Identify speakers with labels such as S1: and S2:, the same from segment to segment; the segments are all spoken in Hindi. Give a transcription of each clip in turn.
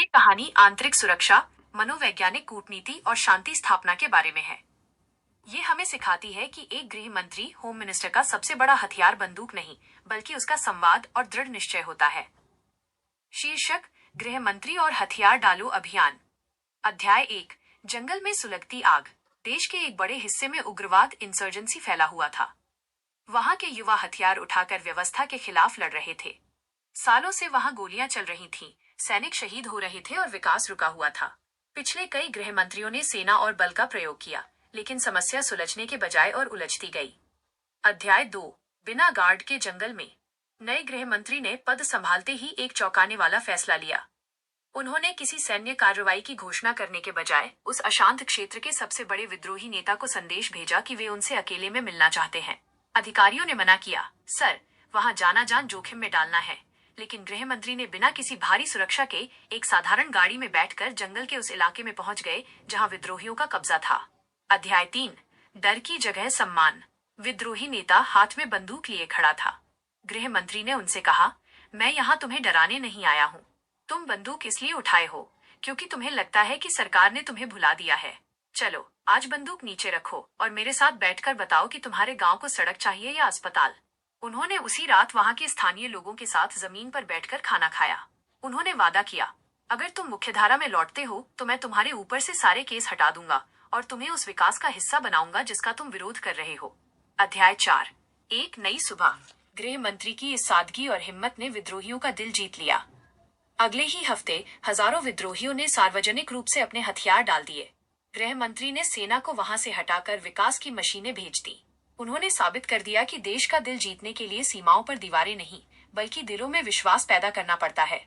S1: ये कहानी आंतरिक सुरक्षा, मनोवैज्ञानिक कूटनीति और शांति स्थापना के बारे में है। ये हमें सिखाती है कि एक गृह मंत्री होम मिनिस्टर का सबसे बड़ा हथियार बंदूक नहीं, बल्कि उसका संवाद और दृढ़ निश्चय होता है। शीर्षक: गृह मंत्री और हथियार डालो अभियान। अध्याय 1। जंगल में सुलगती आग। देश के एक बड़े हिस्से में उग्रवाद इंसर्जेंसी फैला हुआ था। वहां के युवा हथियार उठाकर व्यवस्था के खिलाफ लड़ रहे थे। सालों से वहां गोलियां चल रही थीं, सैनिक शहीद हो रहे थे और विकास रुका हुआ था। पिछले कई गृह मंत्रियों ने सेना और बल का प्रयोग किया, लेकिन समस्या सुलझने के बजाय और उलझती गई। अध्याय 2। बिना गार्ड के जंगल में। नए गृह मंत्री ने पद संभालते ही एक चौंकाने वाला फैसला लिया। उन्होंने किसी सैन्य कार्रवाई की घोषणा करने के बजाय उस अशांत क्षेत्र के सबसे बड़े विद्रोही नेता को संदेश भेजा कि वे उनसे अकेले में मिलना चाहते हैं। अधिकारियों ने मना किया, सर, वहां जाना जान जोखिम में डालना है। लेकिन गृह मंत्री ने बिना किसी भारी सुरक्षा के एक साधारण गाड़ी में बैठकर जंगल के उस इलाके में पहुंच गए जहां विद्रोहियों का कब्जा था। अध्याय 3। डर की जगह सम्मान। विद्रोही नेता हाथ में बंदूक लिए खड़ा था। गृह मंत्री ने उनसे कहा, मैं यहाँ तुम्हें डराने नहीं आया हूँ। तुम बंदूक इसलिए उठाए हो क्योंकि तुम्हें लगता है कि सरकार ने तुम्हें भुला दिया है। चलो, आज बंदूक नीचे रखो और मेरे साथ बैठकर बताओ कि तुम्हारे गांव को सड़क चाहिए या अस्पताल। उन्होंने उसी रात वहां के स्थानीय लोगों के साथ जमीन पर बैठकर खाना खाया। उन्होंने वादा किया, अगर तुम मुख्यधारा में लौटते हो तो मैं तुम्हारे ऊपर से सारे केस हटा दूंगा और तुम्हें उस विकास का हिस्सा बनाऊंगा जिसका तुम विरोध कर रहे हो। अध्याय 4। एक नई सुबह। गृह मंत्री की इस सादगी और हिम्मत ने विद्रोहियों का दिल जीत लिया। अगले ही हफ्ते हजारों विद्रोहियों ने सार्वजनिक रूप से अपने हथियार डाल दिए। गृह मंत्री ने सेना को वहां से हटाकर विकास की मशीनें भेज दी। उन्होंने साबित कर दिया कि देश का दिल जीतने के लिए सीमाओं पर दीवारें नहीं, बल्कि दिलों में विश्वास पैदा करना पड़ता है।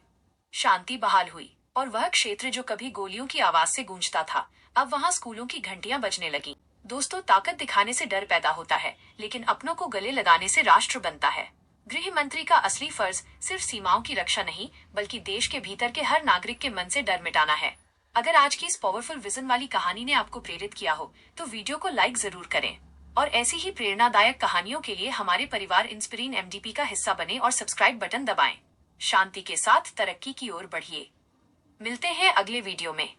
S1: शांति बहाल हुई और वह क्षेत्र जो कभी गोलियों की आवाज से गूंजता था, अब वहां स्कूलों की घंटियां बजने लगी। दोस्तों, ताकत दिखाने से डर पैदा होता है, लेकिन अपनों को गले लगाने से राष्ट्र बनता है। गृह मंत्री का असली फर्ज सिर्फ सीमाओं की रक्षा नहीं, बल्कि देश के भीतर के हर नागरिक के मन से डर मिटाना है। अगर आज की इस पावरफुल विजन वाली कहानी ने आपको प्रेरित किया हो, तो वीडियो को लाइक जरूर करें और ऐसी ही प्रेरणादायक कहानियों के लिए हमारे परिवार इंस्पिरिन एमडीपी का हिस्सा बने और सब्सक्राइब बटन दबाएं। शांति के साथ तरक्की की ओर बढ़िए। मिलते हैं अगले वीडियो में।